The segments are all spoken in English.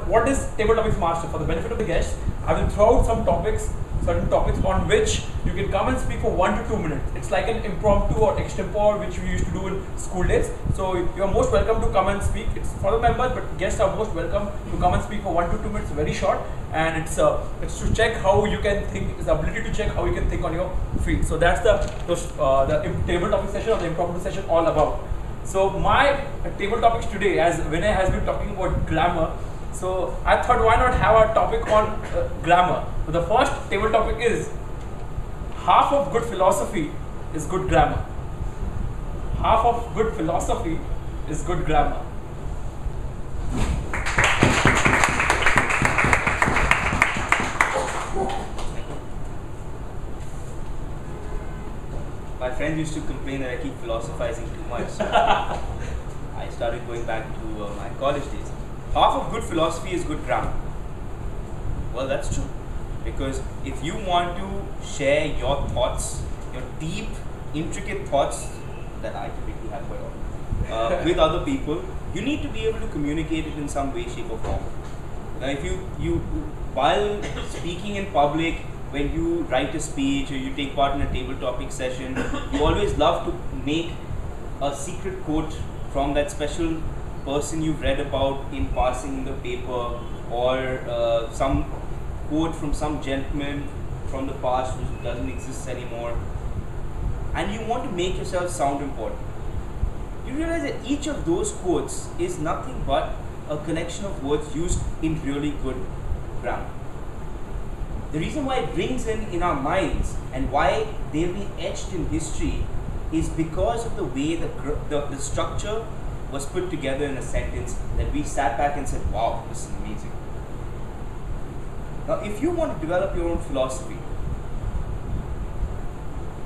what is Table Topics Master? For the benefit of the guests, I will throw out some topics, certain topics on which you can come and speak for 1 to 2 minutes. It's like an impromptu or extempore which we used to do in school days. So you are most welcome to come and speak. It's for the members, but guests are most welcome to come and speak for 1 to 2 minutes. Very short, and it's to check how you can think. It's the ability to check how you can think on your feet. So that's the table topic session or the impromptu session all about. So my table topics today, as Vinay has been talking about grammar, so I thought why not have a topic on grammar. So the first table topic is half of good philosophy is good grammar. Half of good philosophy is good grammar. My friends used to complain that I keep philosophizing too much. So I started going back to my college days. Half of good philosophy is good grammar. Well, that's true. Because if you want to share your thoughts, your deep, intricate thoughts that I typically have quite often, with other people, you need to be able to communicate it in some way, shape, or form. Now, if you while speaking in public, when you write a speech or you take part in a table topic session, you always love to make a secret quote from that special person you've read about in passing in the paper, or some quote from some gentleman from the past who doesn't exist anymore, and you want to make yourself sound important. You realize that each of those quotes is nothing but a collection of words used in really good grammar. The reason why it rings in our minds and why they'll be etched in history is because of the way the structure was put together in a sentence that we sat back and said, wow, this is amazing. Now, if you want to develop your own philosophy,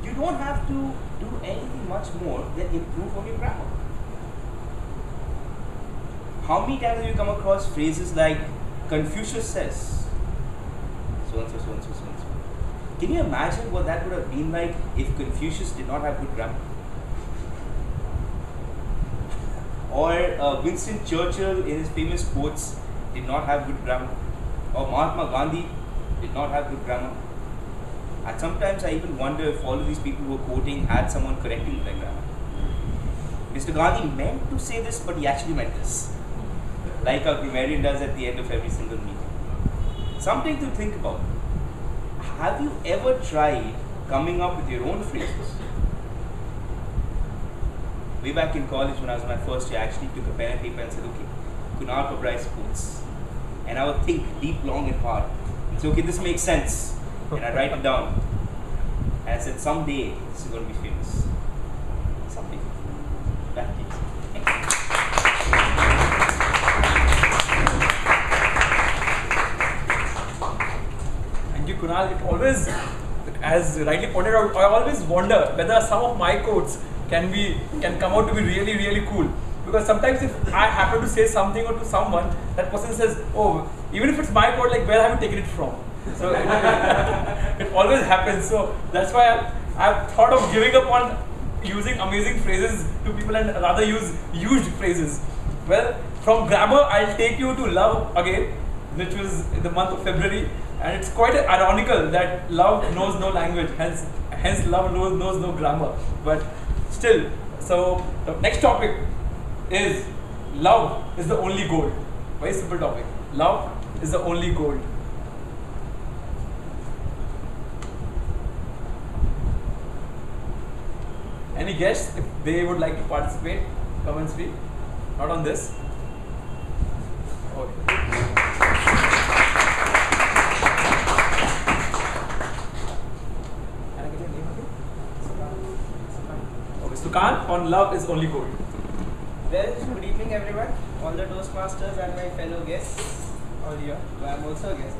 you don't have to do anything much more than improve on your grammar. How many times have you come across phrases like Confucius says, so and so, so and so, so and so? Can you imagine what that would have been like if Confucius did not have good grammar? Or Winston Churchill in his famous quotes did not have good grammar? Or Mahatma Gandhi did not have good grammar? And sometimes I even wonder if all of these people who were quoting had someone correcting their grammar. Mr. Gandhi meant to say this, but he actually meant this. Like a grammarian does at the end of every single meeting. Something to think about. Have you ever tried coming up with your own phrases? Way back in college when I was in my first year, I actually took a pen and paper and said, okay, Kunal Pabrai's quotes. And I would think deep, long and hard. And say, okay, this makes sense. And I write it down. And I said, someday this is going to be famous. Someday. Back to you. Thank you, Kunal. It always, as rightly pointed out, I always wonder whether some of my quotes can come out to be really, really cool. Because sometimes if I happen to say something or to someone, that person says, oh, even if it's my quote, like, where have you taken it from? So it always happens. So that's why I've thought of giving up on using amazing phrases to people and rather use used phrases. Well, from grammar, I'll take you to love again, which was in the month of February. And it's quite ironical that love knows no language, hence love knows no grammar. But still, so the next topic is love is the only gold. Very simple topic. Love is the only gold. Any guests, if they would like to participate, come and speak. Not on this. Okay. Okay, Sukan on love is only gold. Well, good evening everyone, all the Toastmasters and my fellow guests, all here. I am also a guest.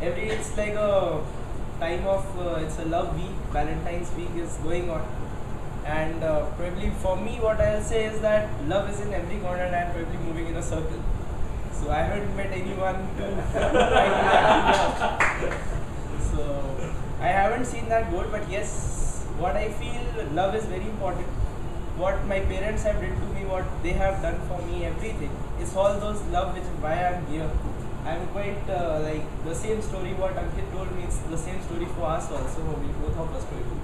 It's like a time of, it's a love week, Valentine's week is going on. And probably for me what I'll say is that love is in every corner and I'm probably moving in a circle. So I haven't met anyone So I haven't seen that goal, but yes, what I feel, love is very important. what my parents have done to me, what they have done for me, everything. It's all those love which is why I'm here. I'm quite like the same story what Ankit told me. It's the same story for us also. We both of us told you.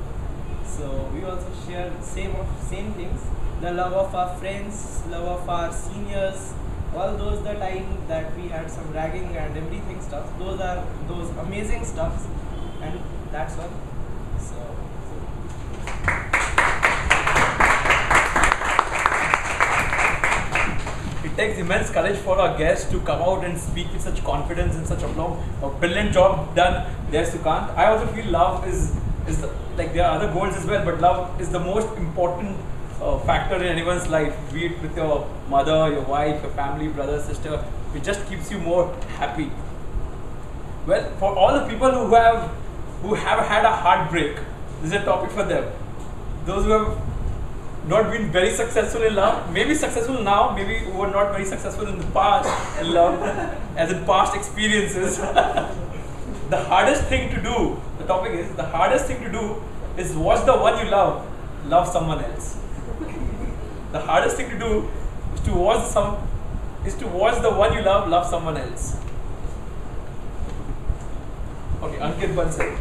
So we also share same things. The love of our friends, love of our seniors, all those the time that we had some ragging and everything stuff. Those are those amazing stuffs, and that's all. So It takes immense courage for our guests to come out and speak with such confidence and such a brilliant job done there, Sukant. I also feel love is like there are other goals as well, but love is the most important factor in anyone's life, be it with your mother, your wife, your family, brother, sister. It just keeps you more happy. Well, for all the people who have had a heartbreak, this is a topic for them. Those who have not been very successful in love, maybe successful now, maybe who were not very successful in the past in love, as in past experiences. The hardest thing to do, the topic is, the hardest thing to do is watch the one you love someone else. The hardest thing to do is to watch the one you love someone else. Okay, Ankit Bansal.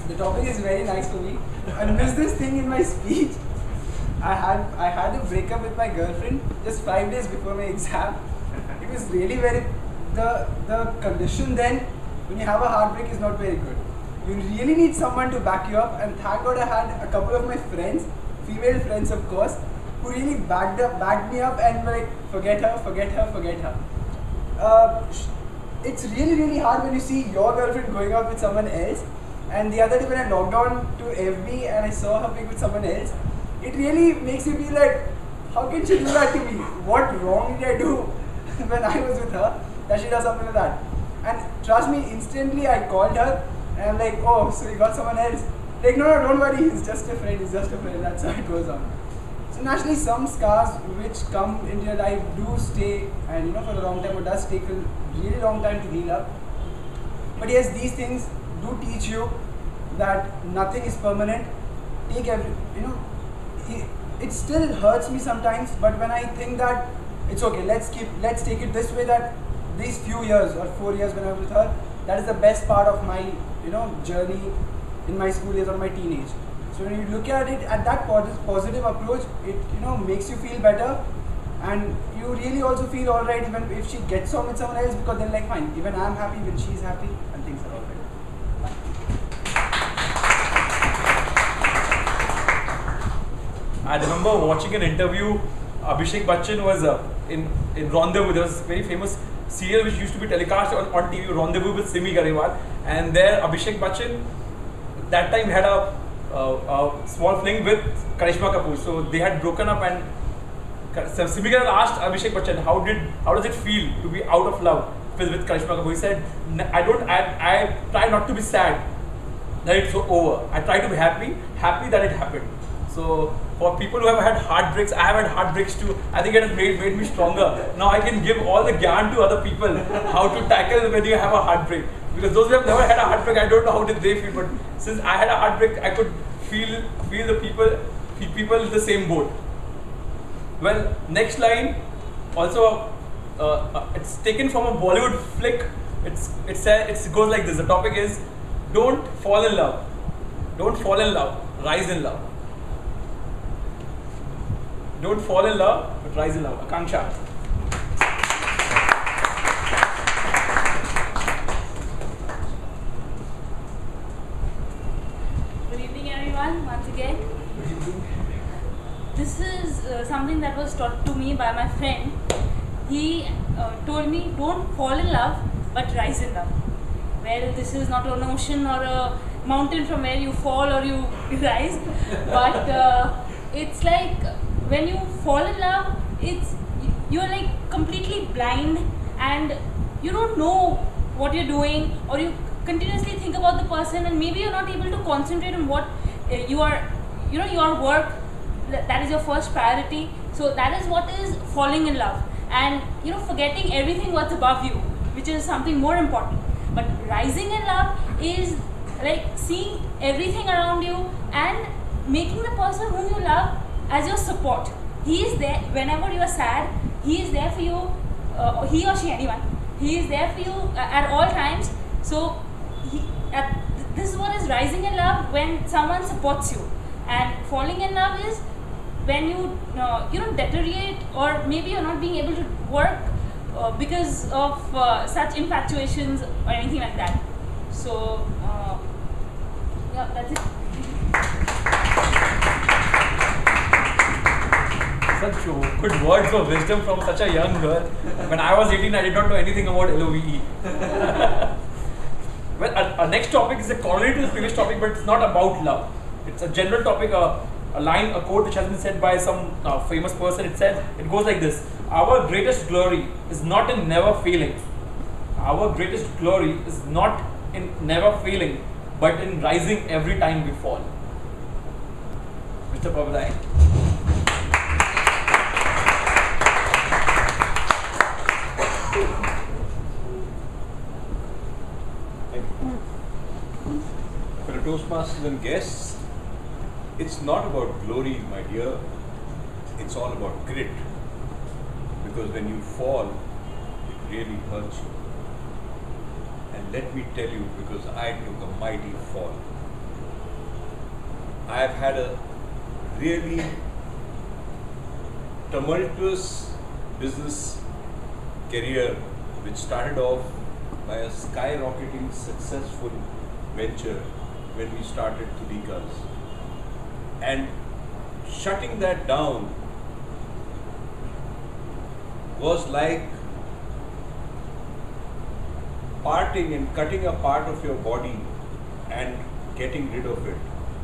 The topic is very nice for me. I missed this thing in my speech. I had a breakup with my girlfriend just 5 days before my exam. It was really very the condition then when you have a heartbreak is not very good. You really need someone to back you up, and thank God I had a couple of my friends, female friends of course, who really backed me up and were like, forget her. It's really hard when you see your girlfriend going out with someone else. And the other day when I logged on to FB and I saw her pic with someone else, it really makes you feel like, how can she do that to me? What wrong did I do when I was with her that she does something like that? And trust me, instantly I called her and I'm like, oh, so you got someone else? Like, no, don't worry, he's just a friend, that's how it goes on. So naturally some scars which come into your life do stay, and for a long time, it does take a really long time to heal up. But yes, these things do teach you that nothing is permanent. It still hurts me sometimes, but when I think that it's okay, let's take it this way, that these few years or 4 years when I was with her, that is the best part of my journey in my school years or my teenage. So when you look at it at that positive approach, it makes you feel better, and you really also feel alright even if she gets on with someone else, because then like fine, even I'm happy, even she's happy, and things are alright. I remember watching an interview. Abhishek Bachchan was in Rendezvous. There was a very famous serial which used to be telecast on TV, Rendezvous with Simi Garewal. And there Abhishek Bachchan that time had a small fling with Karishma Kapoor. So they had broken up, and Simi Garewal asked Abhishek Bachchan, how does it feel to be out of love with Karishma Kapoor? He said, I try not to be sad that it's over. I try to be happy that it happened. So for people who have had heartbreaks, I have had heartbreaks too. I think it has made me stronger. Now I can give all the gyan to other people how to tackle when you have a heartbreak. Because those who have never had a heartbreak, I don't know how did they feel. But since I had a heartbreak, I could feel the people in the same boat. Well, next line also it's taken from a Bollywood flick. It goes like this. The topic is, don't fall in love. Don't fall in love. Rise in love. Don't fall in love, but rise in love. Akanksha. Good evening, everyone. Once again, Good evening. this is something that was taught to me by my friend. He told me, don't fall in love, but rise in love. Well, this is not an ocean or a mountain from where you fall or you rise, but it's like, when you fall in love, you're like completely blind and you don't know what you're doing, or you continuously think about the person, and maybe you're not able to concentrate on what your work, that is your first priority. So that is what is falling in love, and forgetting everything what's above you, which is something more important. But rising in love is like seeing everything around you and making the person whom you love as your support. He is there whenever you are sad. He is there for you. He or she, anyone. He is there for you at all times. So this is what is rising in love, when someone supports you. And falling in love is when you deteriorate, or maybe you're not being able to work because of such infatuations or anything like that. So yeah, that's it. Such good words of wisdom from such a young girl. When I was 18, I did not know anything about LOVE. Well, our next topic is a corollary to the previous topic, but it's not about love. It's a general topic, a quote which has been said by some famous person. It goes like this: our greatest glory is not in never failing. Our greatest glory is not in never failing, but in rising every time we fall. Mr. Pabrai. For the Toastmasters and guests, it's not about glory, my dear. It's all about grit. Because when you fall, it really hurts you. And let me tell you, because I took a mighty fall. I've had a really tumultuous business career which started off by a skyrocketing successful venture when we started Tudikas. And shutting that down was like parting and cutting a part of your body and getting rid of it,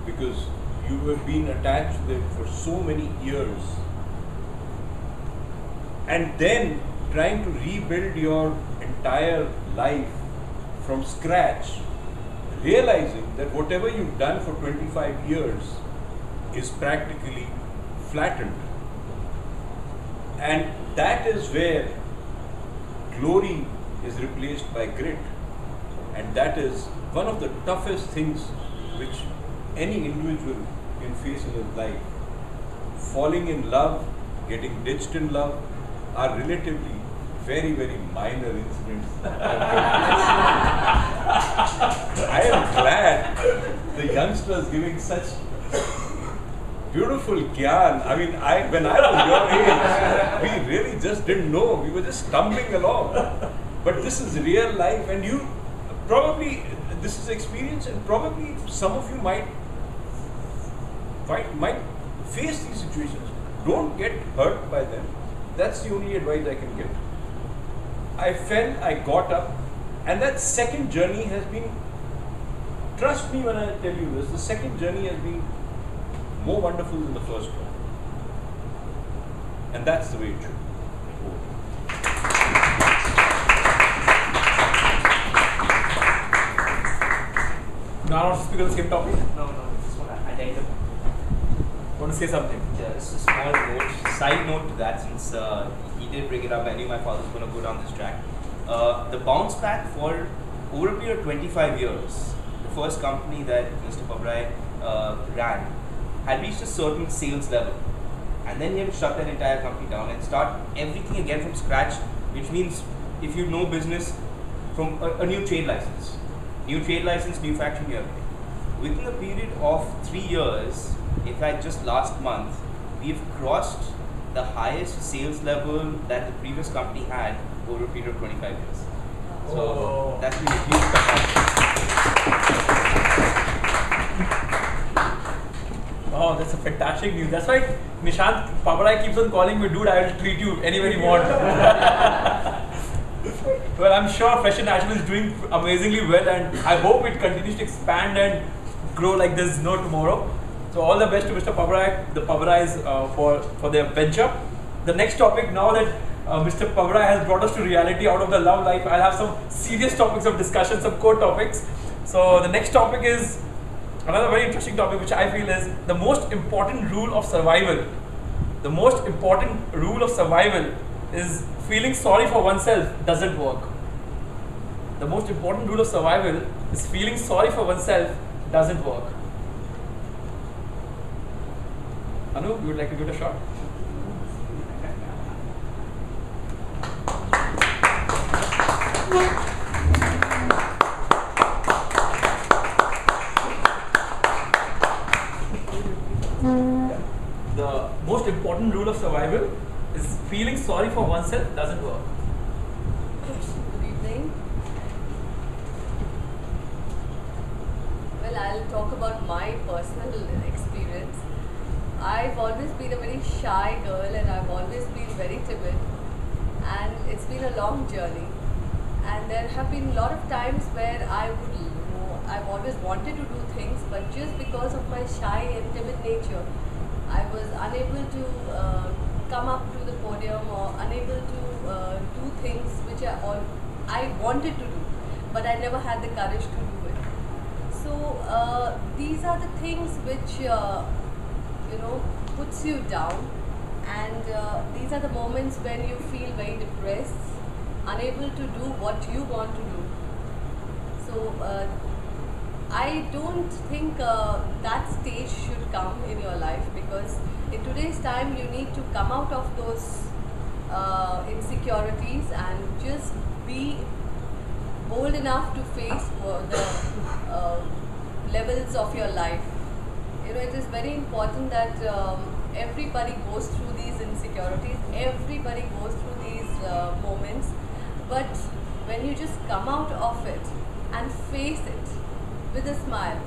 because you have been attached to it for so many years. And then trying to rebuild your entire life from scratch, realizing that whatever you've done for 25 years is practically flattened. And that is where glory is replaced by grit. And that is one of the toughest things which any individual can face in his life. Falling in love, getting ditched in love are relatively very, very minor incidents. I am glad the youngsters giving such beautiful gyan. I mean, when I was your age, we really just didn't know. We were just stumbling along. But this is real life, and you probably, this is experience, and probably some of you might face these situations. Don't get hurt by them. That's the only advice I can give. I fell, I got up, and that second journey has been, trust me when I tell you this, the second journey has been more wonderful than the first one. And that's the way it should be. Now, I want to speak on the same topic. No, just want to highlight Want to say something? just a small side note to that, since he did bring it up. I knew my father was going to go down this track. The bounce back for over a period of 25 years, the first company that Mr. Pabrai ran had reached a certain sales level, and then he had to shut that entire company down and start everything again from scratch, which means, if you know business, from a new trade license, new factory, new everything. Within a period of 3 years, in fact just last month, we've crossed the highest sales level that the previous company had over a period of 25 years. So that's been a huge capacity. Oh, that's a fantastic news. That's why Nishant Pabrai keeps on calling me, dude, I will treat you anywhere you want. Well, I'm sure Fresh and Natural is doing amazingly well, and I hope it continues to expand and grow like there's no tomorrow. So all the best to Mr. Pabrai, the Pabrais for their venture. The next topic, now that Mr. Pabrai has brought us to reality out of the love life, I'll have some serious topics of discussion, some core topics. So the next topic is another very interesting topic, which I feel is the most important rule of survival. The most important rule of survival is feeling sorry for oneself doesn't work. The most important rule of survival is feeling sorry for oneself doesn't work. Anu, you would like to give it a shot? The most important rule of survival is feeling sorry for oneself doesn't work. Good evening. Well, I'll talk about my personal experience. I've always been a very shy girl and I've always been very timid, and it's been a long journey. And there have been a lot of times where I've always wanted to do things, but just because of my shy and timid nature, I was unable to come up to the podium or unable to do things which I wanted to do, but I never had the courage to do it. So these are the things which puts you down, and these are the moments when you feel very depressed, unable to do what you want to do. So I don't think that stage should come in your life, because in today's time you need to come out of those insecurities and just be bold enough to face the levels of your life. It is very important that everybody goes through these insecurities, everybody goes through these moments, but when you just come out of it and face it with a smile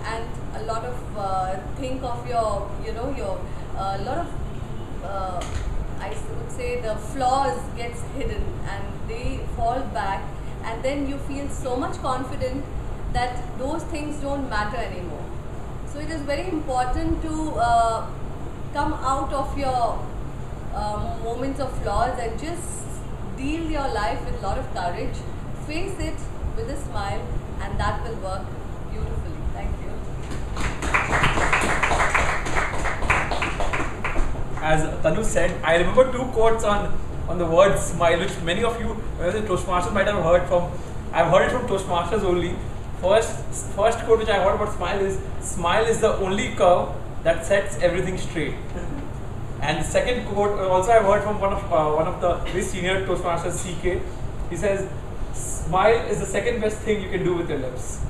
and a lot of think of your a lot of I would say the flaws gets hidden and they fall back, and then you feel so much confident that those things don't matter anymore. So it is very important to come out of your moments of flaws and just deal your life with a lot of courage, face it with a smile, and that will work beautifully. Thank you. As Tanu said, I remember two quotes on the word smile, which many of you, the Toastmasters, might have heard from. I've heard it from Toastmasters only. First quote which I heard about smile is the only curve that sets everything straight. And the second quote also I've heard from one of the very senior Toastmasters, CK. He says, smile is the second best thing you can do with your lips.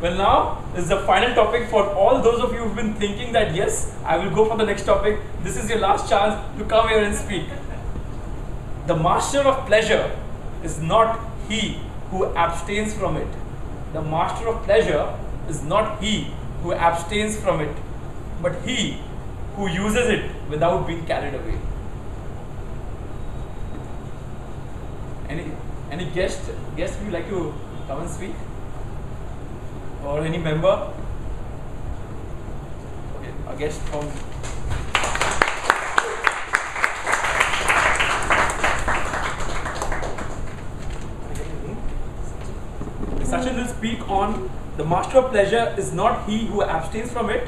Well, now this is the final topic for all those of you who've been thinking that yes, I will go for the next topic. This is your last chance to come here and speak. The master of pleasure is not he who abstains from it. The master of pleasure is not he who abstains from it, but he who uses it without being carried away. Any guest would you like to come and speak? Or any member? Okay, a guest from. Sachin will speak on the master of pleasure is not he who abstains from it,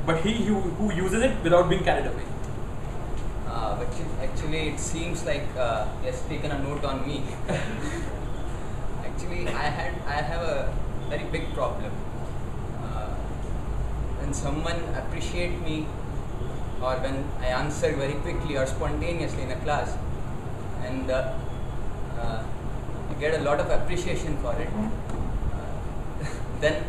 but he who uses it without being carried away. But actually, it seems like he has taken a note on me. Actually, I have a very big problem. When someone appreciates me, or when I answer very quickly or spontaneously in a class, and I get a lot of appreciation for it, then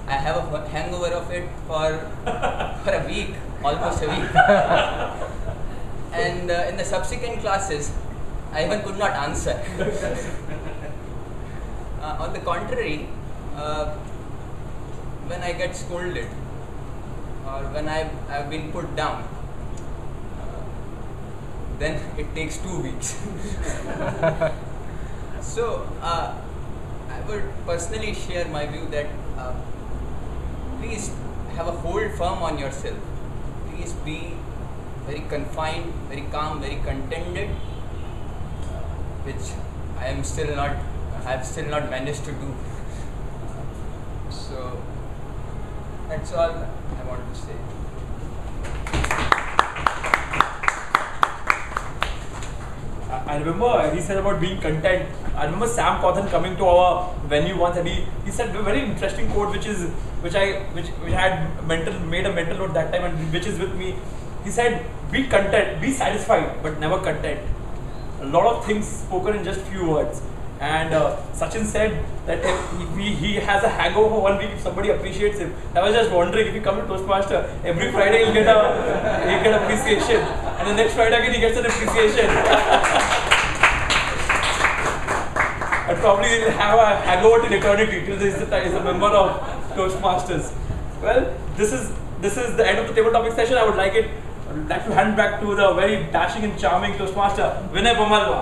I have a hangover of it for a week, almost a week. And in the subsequent classes, I even could not answer. On the contrary, when I get scolded or when I've been put down, then it takes 2 weeks. So I would personally share my view that please have a hold firm on yourself. Please be very confined, very calm, very contented, which I have still not managed to do. So that's all I want to say. I remember he said about being content. I remember Sam Cawthon coming to our venue once, and he said a very interesting quote, which I had made a mental note that time, and which is with me. He said, "Be content, be satisfied, but never content." A lot of things spoken in just few words. And Sachin said that if he has a hangover for 1 week if somebody appreciates him. I was just wondering, if he comes to Toastmaster, every Friday he'll get appreciation, and the next Friday again he gets an appreciation. And probably he'll have a hangover till eternity till he's a member of Toastmasters. Well, this is the end of the table topic session. I would like to hand back to the very dashing and charming Toastmaster Vinay Bamalwa.